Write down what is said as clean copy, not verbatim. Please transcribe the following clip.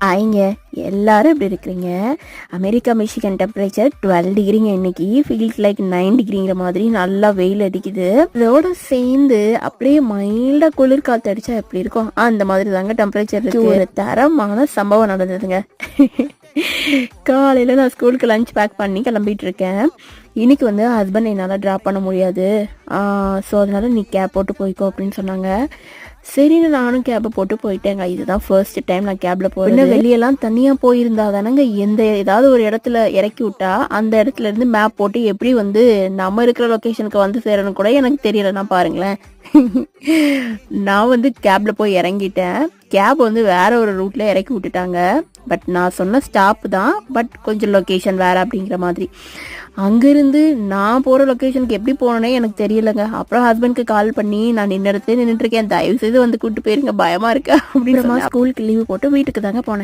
ஆயிங்க எல்லாரும் எப்படி இருக்கிறீங்க? America Michigan temperature 12 டிகிரிங்க. இன்னைக்கு ஃபீல்ஸ் லைக் 9 டிகிரிங்கிற மாதிரி நல்லா வெயில் அடிக்குது. இதோட சேர்ந்து அப்படியே மைல்டா குளிர் காத்து அடிச்சா எப்படி இருக்கும் அந்த மாதிரி தாங்க டெம்பரேச்சர் இருக்கு. ஒரு தரமான சம்பவம் நடந்ததுங்க. காலையில நான் ஸ்கூலுக்கு லஞ்ச் பேக் பண்ணி கிளம்பிட்டு இருக்கேன். இன்னைக்கு வந்து ஹஸ்பண்ட் என்னால் ட்ராப் பண்ண முடியாது, ஸோ அதனால நீ கேப் போட்டு போய்க்கோ அப்படின்னு சொன்னாங்க. சரின்னு நானும் கேப்பை போட்டு போயிட்டேங்க. இதுதான் ஃபர்ஸ்ட் டைம் நான் கேப்ல போறேன். வெளியெல்லாம் தனியா போயிருந்தா தானங்க ஏதாவது ஒரு இடத்துல இறக்கி விட்டா அந்த இடத்துல இருந்து மேப் போட்டு எப்படி வந்து நம்ம இருக்கிற லொகேஷனுக்கு வந்து சேரணும் கூட எனக்கு தெரியல. நான் பாருங்களேன், நான் வந்து கேப்ல போய் இறங்கிட்டேன். கேப் வந்து வேற ஒரு ரூட்ல இறக்கி விட்டுட்டாங்க. பட் நான் சொன்ன ஸ்டாப் தான், பட் கொஞ்சம் லொக்கேஷன் வேற அப்படிங்கிற மாதிரி. அங்கிருந்து நான் போற லொக்கேஷனுக்கு எப்படி போனேனே எனக்கு தெரியலங்க. அப்புறம் ஹஸ்பண்ட்க்கு கால் பண்ணி நான் நின்னுட்டு இருக்கேன், தயவு செய்து வந்து கூட்டு போயிருங்க, பயமா இருக்கு அப்படின்றமா ஸ்கூலுக்கு லீவு போட்டு வீட்டுக்கு தாங்க போனேன்.